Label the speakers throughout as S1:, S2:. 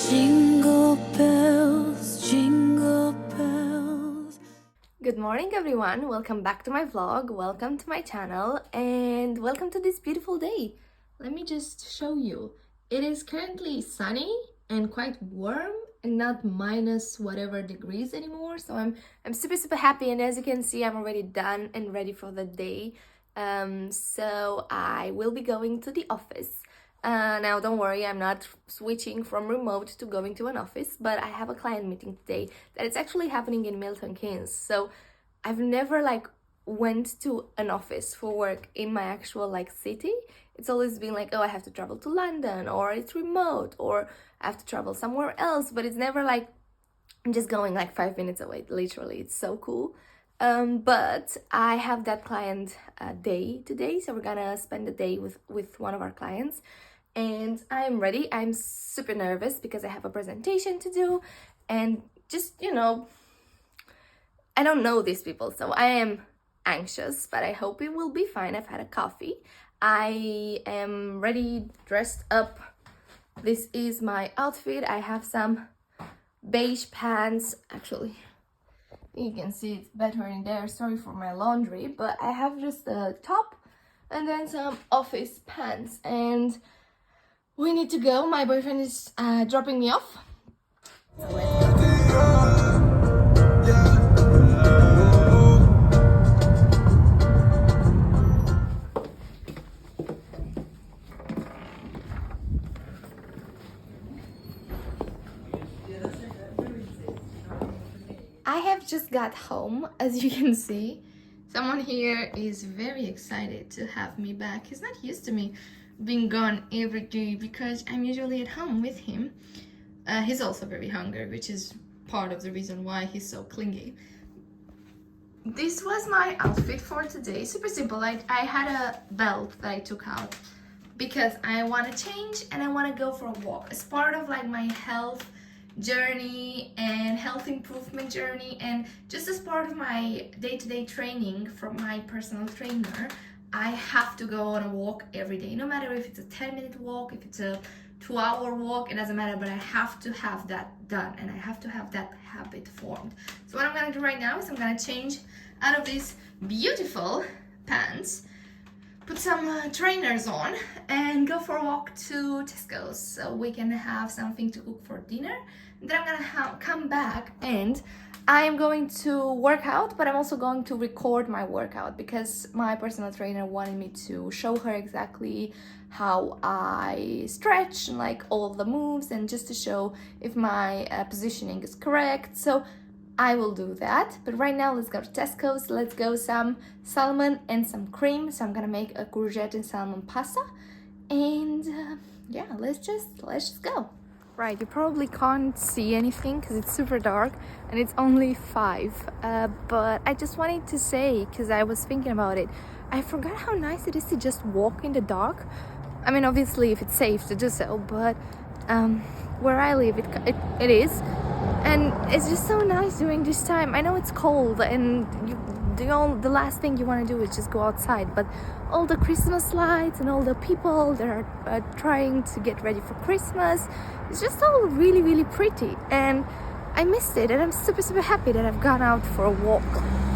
S1: Jingle bells, jingle bells.
S2: Good morning everyone, welcome back to my vlog, welcome to my channel, and welcome to this beautiful day. Let me just show you. It is currently sunny and quite warm and not minus whatever degrees anymore, so I'm super happy, and as you can see I'm already done and ready for the day. So I will be going to the office. Now don't worry, I'm not switching from remote to going to an office, but I have a client meeting today that is actually happening in Milton Keynes. So I've never went to an office for work in my actual city. It's always been like, oh, I have to travel to London, or it's remote, or I have to travel somewhere else, but it's never like I'm just going 5 minutes away. Literally, it's so cool. But I have that client day today, so we're gonna spend the day with one of our clients, and I'm ready. I'm super nervous because I have a presentation to do, and just I don't know these people, so I am anxious, but I hope it will be fine. I've had a coffee, I am ready, dressed up. This is my outfit. I have some beige pants. Actually, you can see it's better in there, sorry for my laundry, but I have just a top and then some office pants, and we need to go. My boyfriend is dropping me off, so let's go. I have just got home, as you can see. Someone here is very excited to have me back. He's not used to me being gone every day because I'm usually at home with him. He's also very hungry, which is part of the reason why he's so clingy. This was my outfit for today. Super simple. I had a belt that I took out because I want to change and I want to go for a walk as part of my health journey and health improvement journey, and just as part of my day-to-day training from my personal trainer. I have to go on a walk every day, no matter if it's a 10-minute walk, if it's a 2-hour walk, it doesn't matter, but I have to have that done and I have to have that habit formed. So what I'm gonna do right now is I'm gonna change out of these beautiful pants, put some trainers on, and go for a walk to Tesco's so we can have something to cook for dinner. Then I'm gonna come back and I'm going to work out, but I'm also going to record my workout because my personal trainer wanted me to show her exactly how I stretch and all the moves, and just to show if my positioning is correct. So I will do that, but right now let's go to Tesco's. Let's go some salmon and some cream. So I'm gonna make a courgette and salmon pasta, and yeah, let's just go. Right, you probably can't see anything because it's super dark and it's only 5, but I just wanted to say, because I was thinking about it, I forgot how nice it is to just walk in the dark. I mean, obviously if it's safe to do so, but where I live it is, and it's just so nice during this time. I know it's cold and the last thing you want to do is just go outside, but all the Christmas lights and all the people that are trying to get ready for Christmas, it's just all really pretty, and I missed it, and I'm super happy that I've gone out for a walk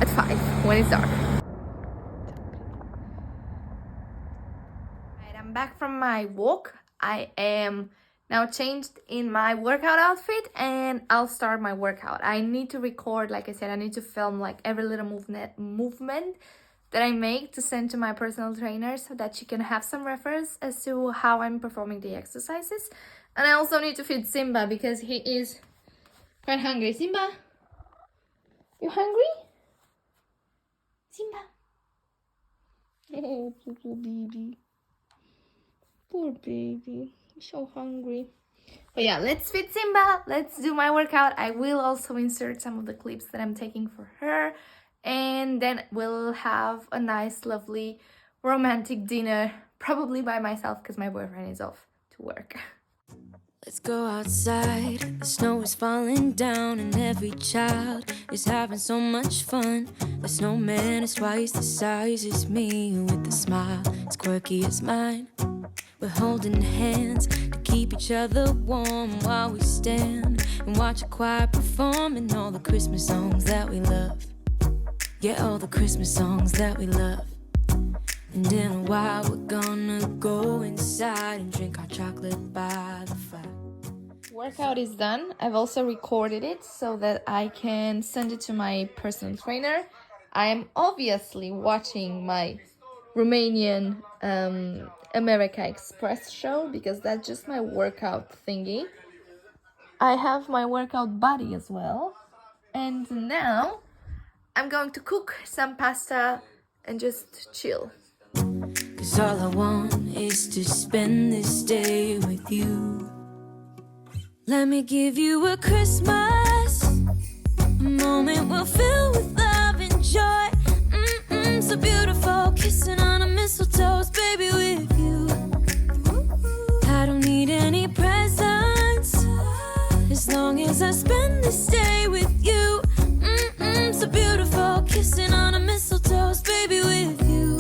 S2: at 5 when it's dark. Right, I'm back from my walk. I am now changed in my workout outfit, and I'll start my workout. I need to record, like I said, I need to film every little movement that I make to send to my personal trainer so that she can have some reference as to how I'm performing the exercises. And I also need to feed Simba because he is quite hungry. Simba, you hungry? Simba. Oh, poor baby. Poor baby. So hungry. But yeah, let's feed Simba, let's do my workout. I will also insert some of the clips that I'm taking for her, and then we'll have a nice lovely romantic dinner, probably by myself because my boyfriend is off to work.
S1: Let's go outside, the snow is falling down and every child is having so much fun. The snowman is twice the size as me, with a smile as quirky as mine. We're holding hands, the keep each other warm while we stand and watch a choir performing all the Christmas songs that we love. Yeah, all the Christmas songs that we love. And in a while we're gonna go inside and drink our chocolate by the fire.
S2: Workout is done. I've also recorded it so that I can send it to my personal trainer. I am obviously watching my Romanian America Express show because that's just my workout thingy. I have my workout buddy as well. And now I'm going to cook some pasta and just chill.
S1: 'Cause all I want is to spend this day with you. Let me give you a Christmas, a moment we'll fill with love and joy. So beautiful, kissing on a mistletoe, baby, with you. I don't need any presents, as long as I spend this day with you. So beautiful, kissing on a mistletoe, baby, with you.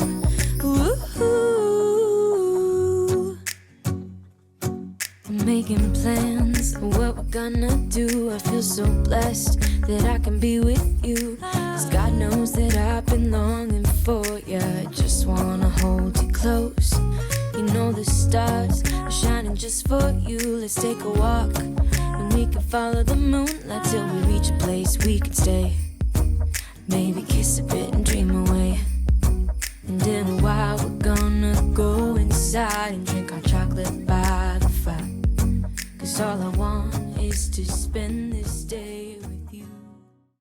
S1: I'm making plans of what we're gonna do. I feel so blessed that I can be with you. 'Cause God knows that I've been longing for you. I just wanna hold you close. You know the stars are shining just for you. Let's take a walk and we can follow the moonlight till we reach a place we can stay. Maybe kiss a bit and